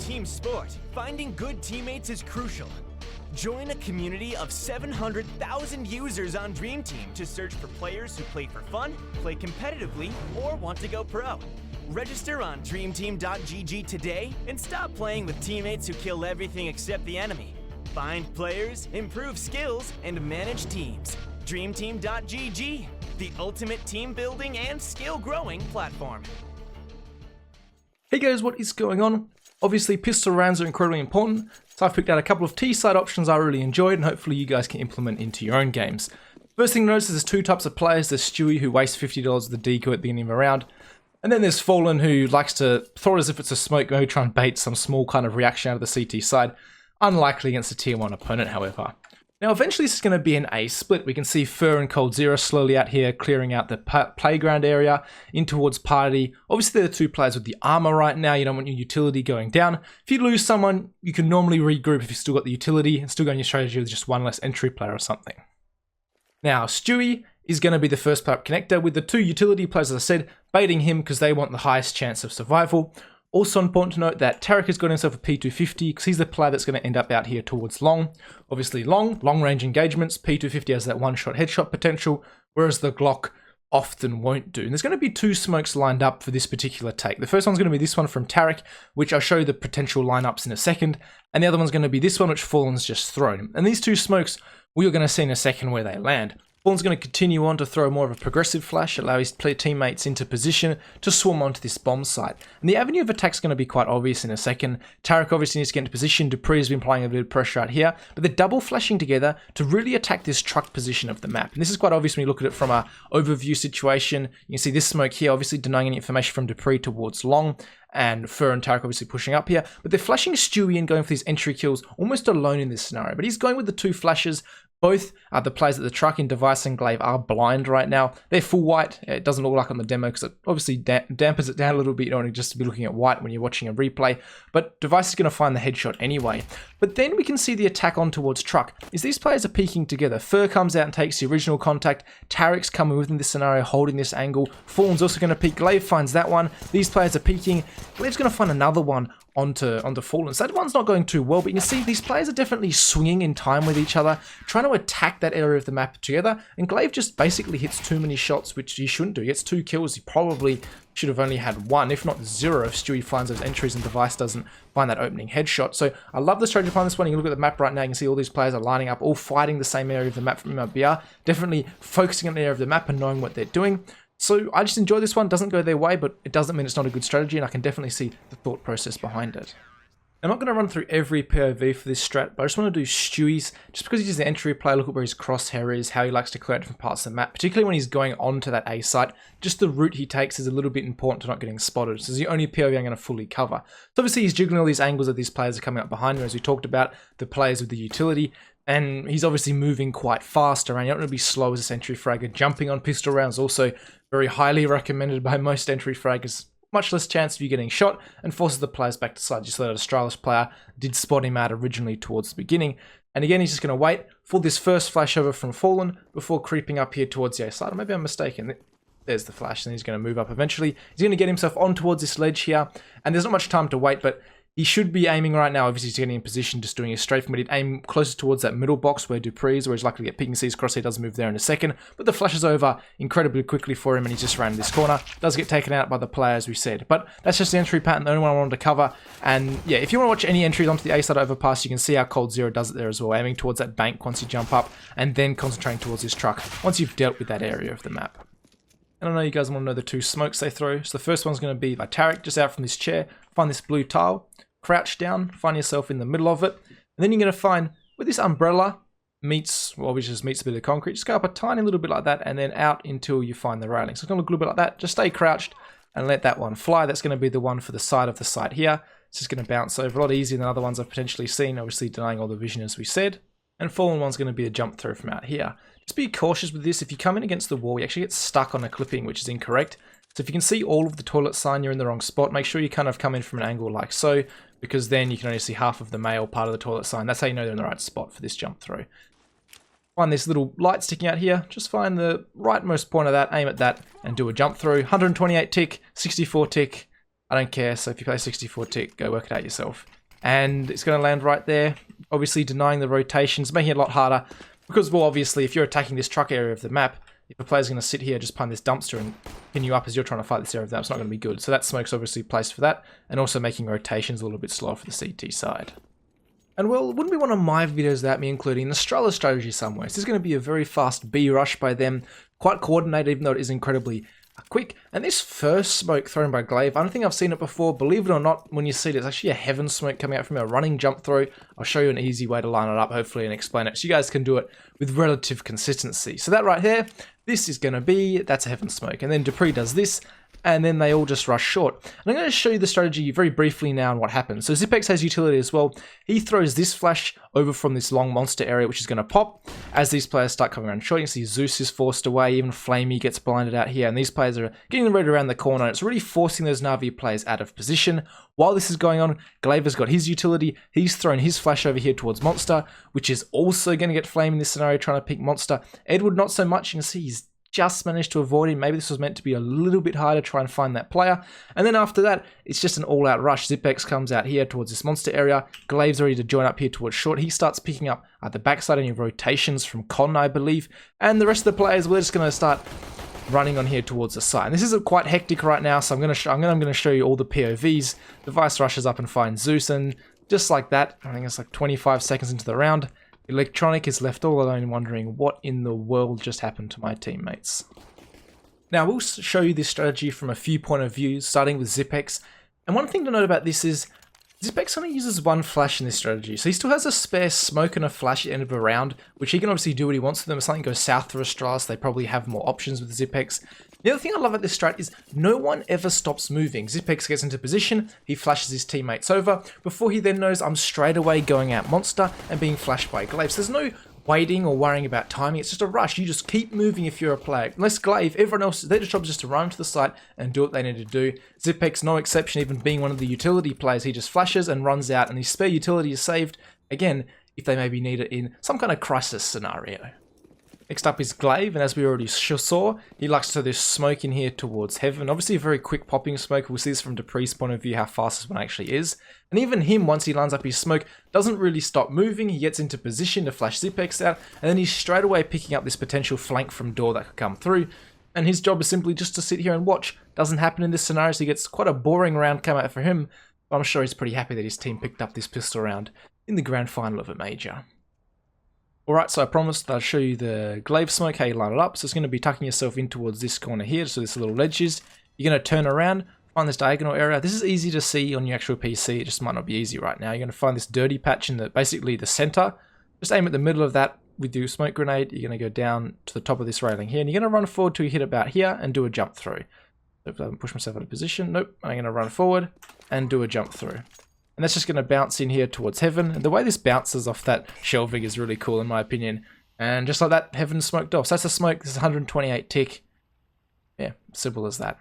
team sport, finding good teammates is crucial. Join a community of 700,000 users on DreamTeam to search for players who play for fun, play competitively, or want to go pro. Register on dreamteam.gg today and stop playing with teammates who kill everything except the enemy. Find players, improve skills, and manage teams. DreamTeam.gg, the ultimate team building and skill growing platform. Hey guys, what is going on? Obviously pistol rounds are incredibly important, so I've picked out a couple of T-side options I really enjoyed and hopefully you guys can implement into your own games. First thing to notice is there's two types of players. There's Stewie, who wastes $50 with the decoy at the beginning of a round, and then there's Fallen, who likes to throw it as if it's a smoke, maybe try and bait some small kind of reaction out of the CT side. Unlikely against a tier 1 opponent, however. Now eventually this is going to be an A split. We can see Fur and Cold Zero slowly out here clearing out the playground area in towards Party. Obviously they're the two players with the armor right now. You don't want your utility going down. If you lose someone, you can normally regroup if you've still got the utility and still go on your strategy with just one less entry player or something. Now Stewie is going to be the first player up connector with the two utility players, as I said, baiting him because they want the highest chance of survival. Also important to note that Tarek has got himself a P250 because he's the player that's going to end up out here towards long. Obviously long range engagements, P250 has that one-shot headshot potential, whereas the Glock often won't do. And there's going to be two smokes lined up for this particular take. The first one's going to be this one from Tarek, which I'll show you the potential lineups in a second, and the other one's going to be this one, which Fallen's just thrown. And these two smokes, we are going to see in a second where they land. Fallen's going to continue on to throw more of a progressive flash, allow his teammates into position to swarm onto this bomb site. And the avenue of attack is going to be quite obvious in a second. Tarek obviously needs to get into position. Dupree has been applying a bit of pressure out here, but they're double flashing together to really attack this truck position of the map. And this is quite obvious when you look at it from an overview situation. You can see this smoke here, obviously denying any information from Dupree towards long, and Fur and Tarek obviously pushing up here. But they're flashing Stewie and going for these entry kills almost alone in this scenario. But he's going with the two flashes. Both the players at the truck in Device and Glaive are blind right now. They're full white. It doesn't look like on the demo because it obviously dampens it down a little bit. You don't want to just be looking at white when you're watching a replay. But Device is going to find the headshot anyway. But then we can see the attack on towards truck. Is these players are peeking together. Fur comes out and takes the original contact. Tarek's coming within this scenario, holding this angle. Fallen's also going to peek. Glaive finds that one. These players are peeking. Glaive's going to find another one onto Fallen. So that one's not going too well, but you can see these players are definitely swinging in time with each other, trying to attack that area of the map together, and Glaive just basically hits too many shots, which he shouldn't do. He gets 2 kills. He probably should have only had 1, if not 0, if Stewie finds those entries and Device doesn't find that opening headshot. So I love the strategy behind this one. You look at the map right now, you can see all these players are lining up, all fighting the same area of the map from MIBR, definitely focusing on the area of the map and knowing what they're doing. So I just enjoy this one. Doesn't go their way, but it doesn't mean it's not a good strategy, and I can definitely see the thought process behind it. I'm not going to run through every POV for this strat, but I just want to do Stewie's, just because he's the entry player. Look at where his crosshair is, how he likes to clear out different parts of the map, particularly when he's going on to that A site. Just the route he takes is a little bit important to not getting spotted. So it's the only POV I'm going to fully cover. So obviously he's jiggling all these angles that these players are coming up behind him, as we talked about, the players with the utility. And he's obviously moving quite fast around. You don't want to be slow as a entry fragger. Jumping on pistol rounds also very highly recommended by most entry fraggers. Much less chance of you getting shot, and forces the players back to side. Just so that Astralis player did spot him out originally towards the beginning. And again, he's just going to wait for this first flash over from Fallen before creeping up here towards the A side. Or maybe I'm mistaken. There's the flash, and he's going to move up eventually. He's going to get himself on towards this ledge here, and there's not much time to wait, but he should be aiming right now. Obviously, he's getting in position, just doing his strafe, but he'd aim closer towards that middle box where Dupree is, where he's likely to get peeking. See his crosshair does move there in a second, but the flash is over incredibly quickly for him, and he's just ran this corner. Does get taken out by the player, as we said. But that's just the entry pattern, the only one I wanted to cover. And yeah, if you want to watch any entries onto the A side overpass, you can see how Cold Zero does it there as well, aiming towards that bank once you jump up, and then concentrating towards this truck once you've dealt with that area of the map. And I know you guys want to know the two smokes they throw. So the first one's going to be by Tarek, just out from this chair. Find this blue tile. Crouch down, find yourself in the middle of it, and then you're going to find where this umbrella meets, well, obviously just meets a bit of concrete. Just go up a tiny little bit like that, and then out until you find the railing. So it's going to look a little bit like that. Just stay crouched and let that one fly. That's going to be the one for the side of the site here. It's just going to bounce over a lot easier than other ones I've potentially seen, obviously denying all the vision as we said. And Fallen one's going to be a jump throw from out here. Just be cautious with this. If you come in against the wall, you actually get stuck on a clipping, which is incorrect. So if you can see all of the toilet sign, you're in the wrong spot. Make sure you kind of come in from an angle like so, because then you can only see half of the male part of the toilet sign. That's how you know they're in the right spot for this jump throw. Find this little light sticking out here. Just find the rightmost point of that, aim at that, and do a jump through. 128 tick, 64 tick, I don't care. So if you play 64 tick, go work it out yourself. And it's going to land right there, obviously denying the rotations, making it a lot harder. Because, well, obviously, if you're attacking this truck area of the map, if a player's going to sit here, just pun this dumpster and pin you up as you're trying to fight this area of the map, it's not going to be good. So that smoke's obviously placed for that, and also making rotations a little bit slower for the CT side. And well, it wouldn't be one of my videos without me including an Astralis strategy somewhere. So this is going to be a very fast B rush by them, quite coordinated even though it is incredibly quick. And this first smoke thrown by Glaive, I don't think I've seen it before. Believe it or not, when you see it, it's actually a heaven smoke coming out from a running jump throw. I'll show you an easy way to line it up, hopefully, and explain it so you guys can do it with relative consistency. So that right here, this is going to be, that's a heaven smoke. And then Dupree does this, and then they all just rush short. And I'm going to show you the strategy very briefly now and what happens. So Zipex has utility as well. He throws this flash over from this long monster area, which is going to pop. As these players start coming around short, you can see Zeus is forced away, even Flamey gets blinded out here, and these players are getting red around the corner. It's really forcing those Na'Vi players out of position. While this is going on, Glaiver's got his utility. He's thrown his flash over here towards Monster, which is also going to get Flame in this scenario, trying to pick Monster. Edward, not so much. You can see he's just managed to avoid him. Maybe this was meant to be a little bit harder to try and find that player. And then after that, it's just an all-out rush. Zipex comes out here towards this monster area. Glaive's ready to join up here towards short. He starts picking up at the backside any rotations from Con, I believe. And the rest of the players, we're just going to start running on here towards the side. And this is quite hectic right now, so I'm going to show you all the POVs. The Vice rushes up and finds Zeus, and just like that, I think it's like 25 seconds into the round, Electronic is left all alone wondering what in the world just happened to my teammates. Now, we'll show you this strategy from a few point of views, starting with Zipex. And one thing to note about this is Zipex only uses one flash in this strategy, so he still has a spare smoke and a flash at the end of a round, which he can obviously do what he wants with them. If something goes south for Astralis, they probably have more options with Zipex. The other thing I love about this strat is no one ever stops moving. Zipex gets into position, he flashes his teammates over, before he then knows I'm straight away going out Monster and being flashed by Glaive. So there's no waiting or worrying about timing, it's just a rush. You just keep moving if you're a player. Unless Glaive, everyone else, their job is just to run to the site and do what they need to do. Zipex, no exception, even being one of the utility players, he just flashes and runs out, and his spare utility is saved, again, if they maybe need it in some kind of crisis scenario. Next up is Glaive, and as we already saw, he likes to throw this smoke in here towards Heaven. Obviously a very quick popping smoke. We'll see this from Dupree's point of view, how fast this one actually is. And even him, once he lines up his smoke, doesn't really stop moving. He gets into position to flash Zipex out, and then he's straight away picking up this potential flank from door that could come through. And his job is simply just to sit here and watch. Doesn't happen in this scenario, so he gets quite a boring round come out for him. But I'm sure he's pretty happy that his team picked up this pistol round in the grand final of a major. Alright, so I promised that I'd show you the Glaive smoke, how you line it up. So it's going to be tucking yourself in towards this corner here, so this little ledge is. You're going to turn around, find this diagonal area. This is easy to see on your actual PC, it just might not be easy right now. You're going to find this dirty patch in basically the center. Just aim at the middle of that with your smoke grenade. You're going to go down to the top of this railing here, and you're going to run forward till you hit about here and do a jump through. So if I haven't pushed myself out of position, nope, I'm going to run forward and do a jump through. And that's just going to bounce in here towards Heaven. And the way this bounces off that shelving is really cool in my opinion. And just like that, Heaven smoked off. So that's a smoke. This is 128 tick. Yeah, simple as that.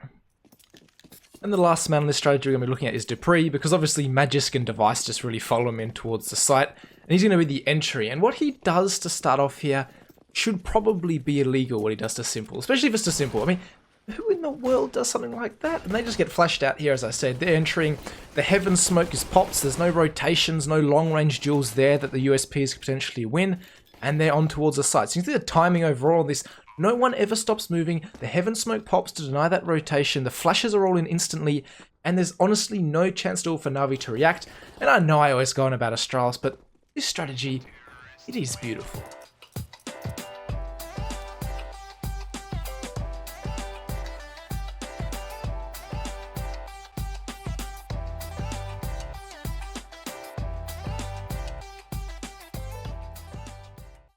And the last man on this strategy we're going to be looking at is Dupree, because obviously Magisk and Device just really follow him in towards the site. And he's going to be the entry. And what he does to start off here should probably be illegal, what he does to Simple. Especially if it's to Simple. I mean, who in the world does something like that? And they just get flashed out here, as I said. They're entering. The Heaven smoke is pops. There's no rotations, no long-range duels there that the USPs could potentially win. And they're on towards the site. So you can see the timing overall of this. No one ever stops moving. The Heaven smoke pops to deny that rotation. The flashes are all in instantly. And there's honestly no chance at all for Na'Vi to react. And I know I always go on about Astralis, but this strategy, it is beautiful.